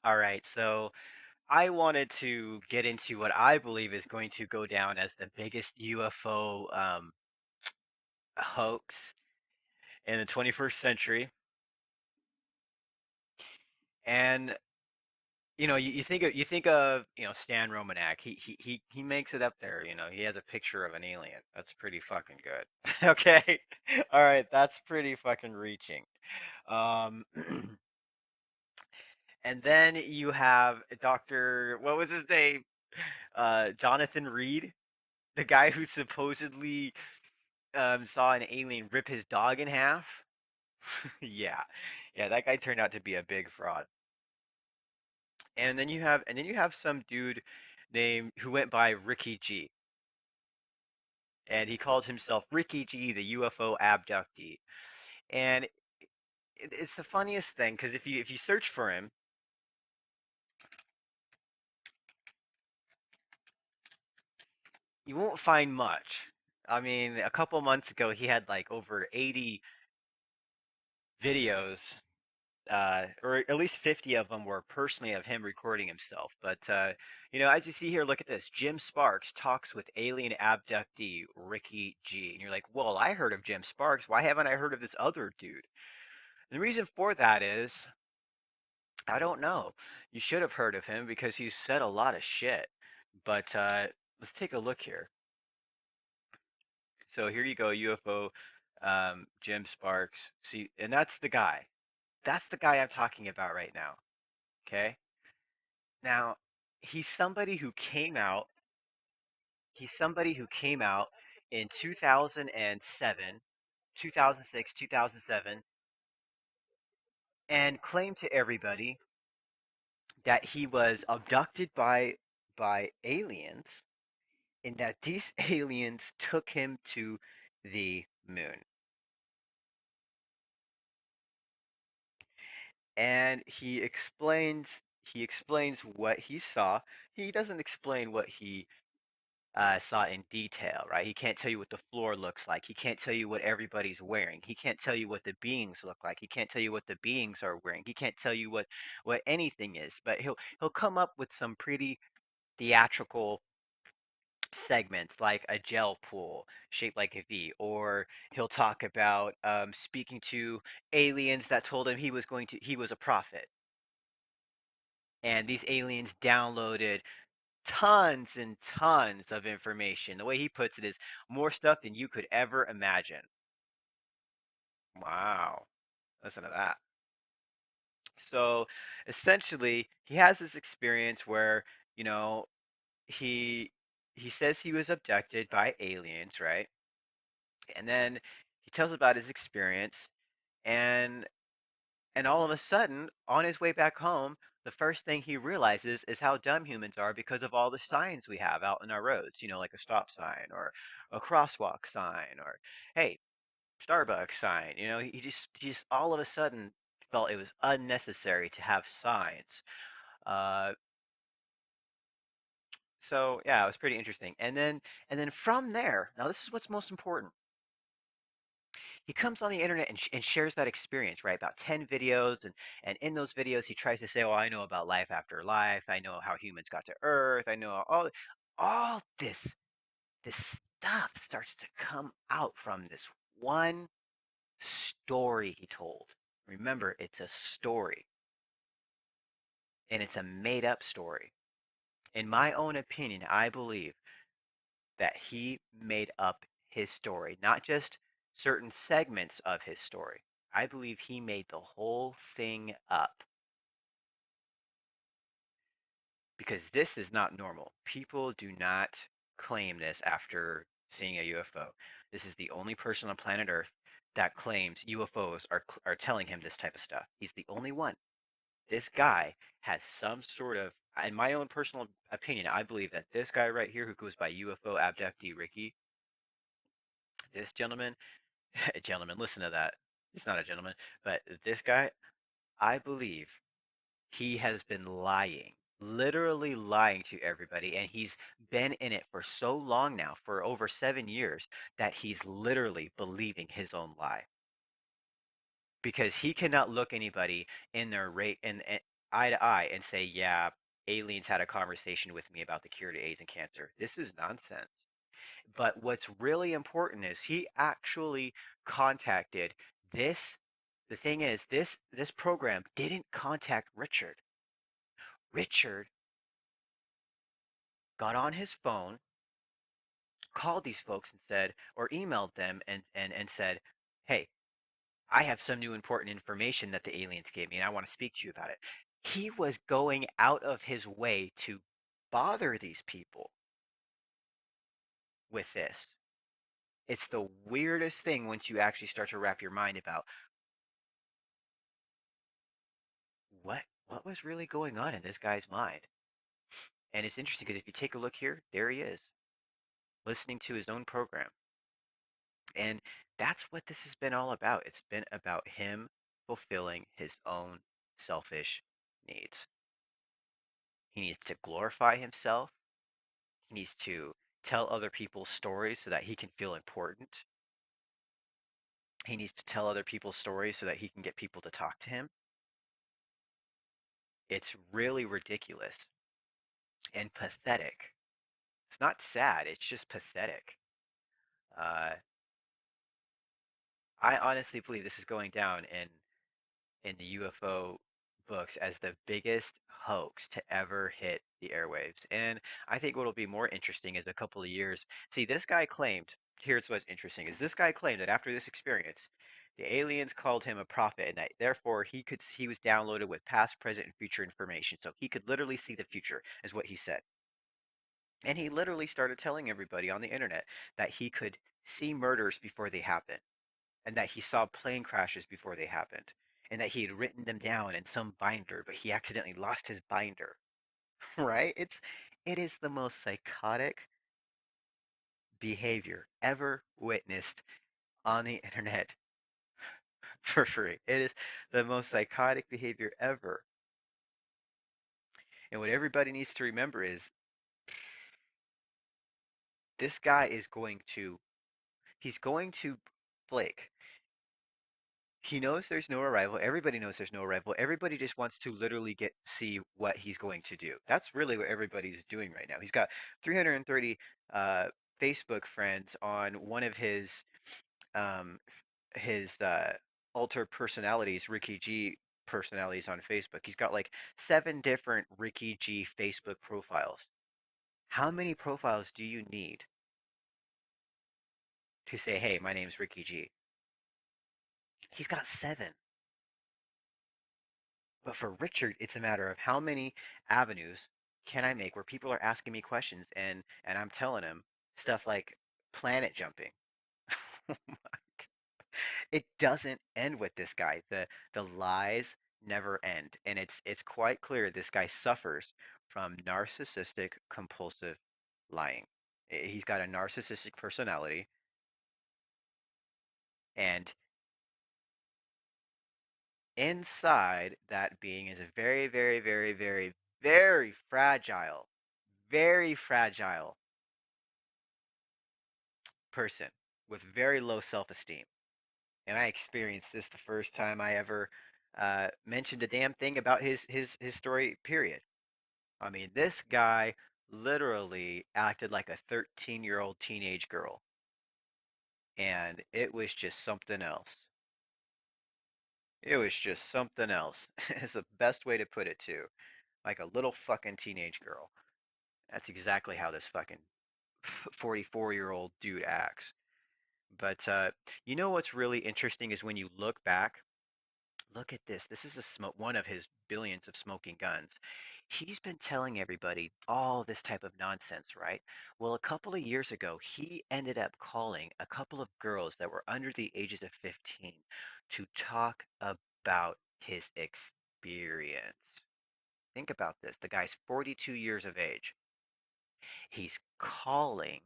All right, so I wanted to get into what I believe is going to go down as the biggest UFO hoax in the 21st century. And you think of Stan Romanek. He makes it up there. He has a picture of an alien. That's pretty fucking good. Okay, all right, that's pretty fucking reaching. Um, and then you have Doctor. What was his name? Jonathan Reed, the guy who supposedly saw an alien rip his dog in half. Yeah, yeah, that guy turned out to be a big fraud. And then you have some dude named who went by Ricky G, and he called himself Ricky G, the UFO abductee. And it's the funniest thing because if you search for him, you won't find much. I mean, a couple months ago, he had like over 80 videos, or at least 50 of them were personally of him recording himself. But as you see here, look at this. Jim Sparks talks with alien abductee Ricky G. And you're like, well, I heard of Jim Sparks. Why haven't I heard of this other dude? And the reason for that is, I don't know. You should have heard of him because he's said a lot of shit. But let's take a look here. So here you go, UFO, Jim Sparks. See, and that's the guy. That's the guy I'm talking about right now. Okay. Now, he's somebody who came out. He's somebody who came out in 2007, 2006, 2007, and claimed to everybody that he was abducted by aliens and that these aliens took him to the moon. And he explains what he saw. He doesn't explain what he saw in detail, right? He can't tell you what the floor looks like. He can't tell you what everybody's wearing. He can't tell you what the beings look like. He can't tell you what the beings are wearing. He can't tell you what anything is. But he'll come up with some pretty theatrical segments like a gel pool shaped like a V, or he'll talk about speaking to aliens that told him he was a prophet, and these aliens downloaded tons and tons of information. The way he puts it is more stuff than you could ever imagine. Wow. Listen to that. So essentially, he has this experience where, you know, he he says he was abducted by aliens, right? And then he tells about his experience, and all of a sudden, on his way back home, the first thing he realizes is how dumb humans are because of all the signs we have out in our roads, like a stop sign or a crosswalk sign or, hey, Starbucks sign. He just all of a sudden felt it was unnecessary to have signs. Uh, so yeah, it was pretty interesting. And then from there, now this is what's most important. He comes on the internet and shares that experience, right? About 10 videos. And in those videos, he tries to say, oh, I know about life after life. I know how humans got to Earth. I know all this stuff starts to come out from this one story he told. Remember, it's a story, and it's a made up story. In my own opinion, I believe that he made up his story, not just certain segments of his story. I believe he made the whole thing up because this is not normal. People do not claim this after seeing a UFO. This is the only person on planet Earth that claims UFOs are telling him this type of stuff. He's the only one. This guy has some sort of, in my own personal opinion, I believe that this guy right here who goes by UFO abductee Ricky, this gentleman, gentleman, listen to that. He's not a gentleman, but this guy, I believe he has been lying, literally lying to everybody, and he's been in it for so long now, for over 7 years, that he's literally believing his own lie because he cannot look anybody in their rate and eye to eye and say, yeah, aliens had a conversation with me about the cure to AIDS and cancer. This is nonsense. But what's really important is he actually contacted this. The thing is, this program didn't contact Richard. Richard got on his phone, called these folks and said, or emailed them and said, hey, I have some new important information that the aliens gave me and I want to speak to you about it. He was going out of his way to bother these people with this. It's the weirdest thing once you actually start to wrap your mind about what was really going on in this guy's mind. And it's interesting because if you take a look here, there he is, listening to his own program. And that's what this has been all about. It's been about him fulfilling his own selfish needs. He needs to glorify himself. He needs to tell other people's stories so that he can feel important. He needs to tell other people's stories so that he can get people to talk to him. It's really ridiculous and pathetic. It's not sad, it's just pathetic. Uh, I honestly believe this is going down in the UFO books as the biggest hoax to ever hit the airwaves. And I think what'll be more interesting is a couple of years. See, this guy claimed, here's what's interesting, is this guy claimed that after this experience, the aliens called him a prophet and that therefore he was downloaded with past, present, and future information. So he could literally see the future, is what he said. And he literally started telling everybody on the internet that he could see murders before they happen and that he saw plane crashes before they happened, and that he had written them down in some binder, but he accidentally lost his binder. Right? It is the most psychotic behavior ever witnessed on the internet for free. It is the most psychotic behavior ever. And what everybody needs to remember is this guy is going to he's going to flake. He knows there's no arrival. Everybody knows there's no arrival. Everybody just wants to literally get to see what he's going to do. That's really what everybody's doing right now. He's got 330 uh, Facebook friends on one of um, his alter personalities, RickyG personalities on Facebook. He's got like 7 different RickyG Facebook profiles. How many profiles do you need to say, "Hey, my name's RickyG"? He's got 7. But for Richard, it's a matter of how many avenues can I make where people are asking me questions and I'm telling them stuff like planet jumping. It doesn't end with this guy. The lies never end, and it's quite clear this guy suffers from narcissistic compulsive lying. He's got a narcissistic personality, and inside that being is a very, very, very, very, very fragile person with very low self-esteem. And I experienced this the first time I ever mentioned a damn thing about his story. Period. I mean, this guy literally acted like a 13-year-old teenage girl, and it was just something else. It was just something else. It's the best way to put it too. Like a little fucking teenage girl. That's exactly how this fucking 44-year-old dude acts. But you know what's really interesting is when you look back, look at this. This is one of his billions of smoking guns. He's been telling everybody all this type of nonsense, right? Well, a couple of years ago, he ended up calling a couple of girls that were under the ages of 15 to talk about his experience. Think about this. The guy's 42 years of age. He's calling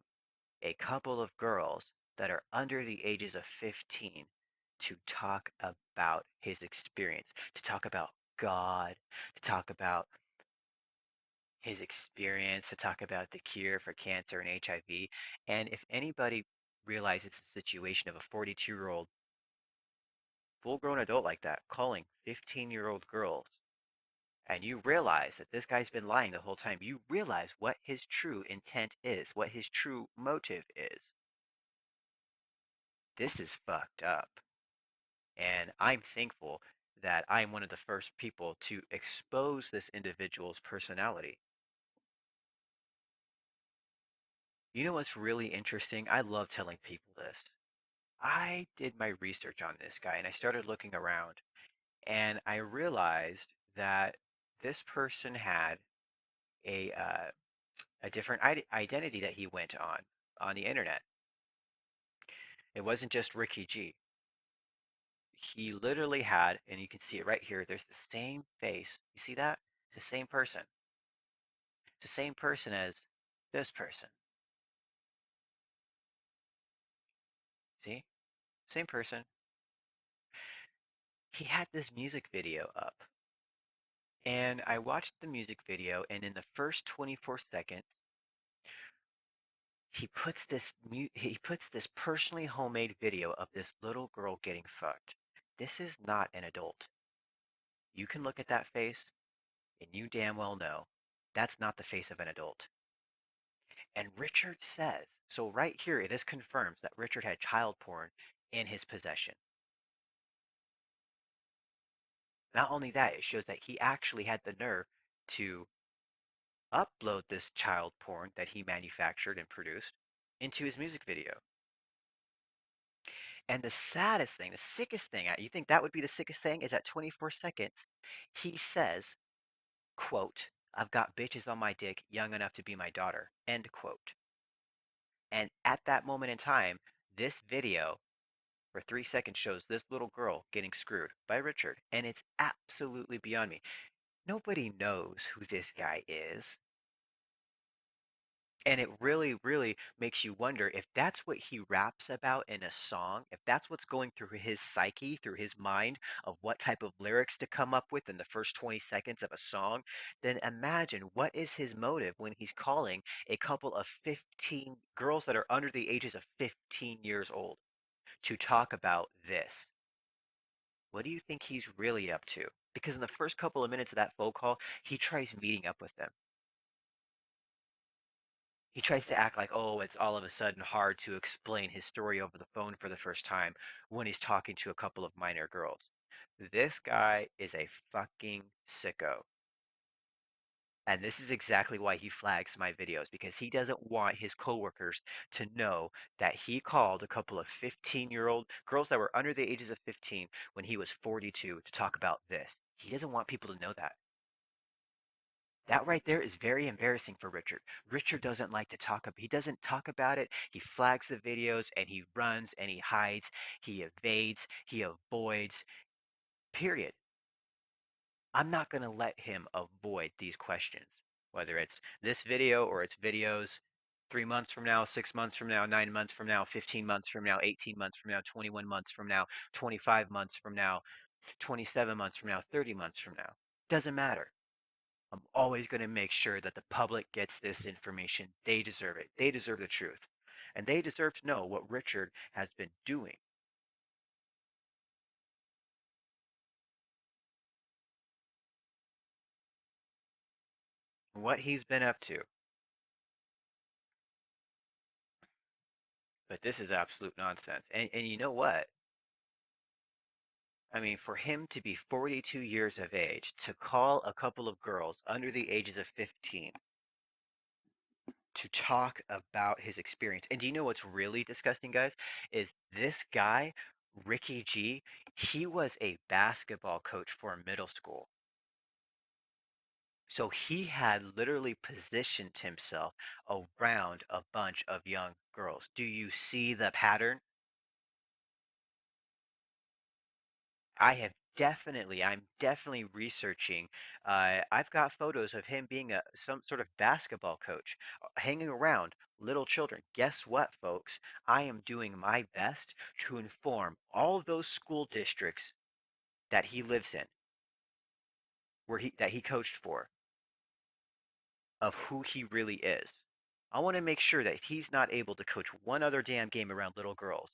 a couple of girls that are under the ages of 15 to talk about his experience, to talk about God, to talk about his experience, to talk about the cure for cancer and HIV. And if anybody realizes the situation of a 42-year-old full grown adult like that calling 15-year-old girls and you realize that this guy's been lying the whole time, you realize what his true intent is, what his true motive is. This is fucked up. And I'm thankful that I'm one of the first people to expose this individual's personality. You know what's really interesting? I love telling people this. I did my research on this guy and I started looking around and I realized that this person had a different identity that he went on the internet. It wasn't just Ricky G. He literally had, and you can see it right here, there's the same face. You see that? It's the same person. It's the same person as this person. See? Same person. He had this music video up. And I watched the music video, and in the first 24 seconds, he puts this personally homemade video of this little girl getting fucked. This is not an adult. You can look at that face, and you damn well know that's not the face of an adult. And Richard says, so right here, this confirms that Richard had child porn in his possession. Not only that, it shows that he actually had the nerve to upload this child porn that he manufactured and produced into his music video. And the saddest thing, the sickest thing, you think that would be the sickest thing, is at 24 seconds, he says, quote, I've got bitches on my dick young enough to be my daughter, end quote. And at that moment in time, this video for 3 seconds shows this little girl getting screwed by Richard. And it's absolutely beyond me. Nobody knows who this guy is. And it really, really makes you wonder if that's what he raps about in a song, if that's what's going through his psyche, through his mind of what type of lyrics to come up with in the first 20 seconds of a song, then imagine what is his motive when he's calling a couple of 15 girls that are under the ages of 15 years old to talk about this. What do you think he's really up to? Because in the first couple of minutes of that phone call, he tries meeting up with them. He tries to act like, oh, it's all of a sudden hard to explain his story over the phone for the first time when he's talking to a couple of minor girls. This guy is a fucking sicko. And this is exactly why he flags my videos because he doesn't want his coworkers to know that he called a couple of 15-year-old girls that were under the ages of 15 when he was 42 to talk about this. He doesn't want people to know that. That right there is very embarrassing for Richard. Richard doesn't like to talk about he doesn't talk about it. He flags the videos and he runs and he hides, he evades, he avoids. Period. I'm not going to let him avoid these questions. Whether it's this video or it's videos 3 months from now, 6 months from now, 9 months from now, 15 months from now, 18 months from now, 21 months from now, 25 months from now, 27 months from now, 30 months from now. Doesn't matter. I'm always going to make sure that the public gets this information. They deserve it. They deserve the truth. And they deserve to know what Richard has been doing. What he's been up to. But this is absolute nonsense. And you know what? I mean, for him to be 42 years of age, to call a couple of girls under the ages of 15 to talk about his experience. And do you know what's really disgusting, guys? Is this guy, Ricky G, he was a basketball coach for a middle school. So he had literally positioned himself around a bunch of young girls. Do you see the pattern? I'm definitely researching. I've got photos of him being some sort of basketball coach, hanging around little children. Guess what, folks? I am doing my best to inform all of those school districts that he lives in, that he coached for, of who he really is. I want to make sure that he's not able to coach one other damn game around little girls.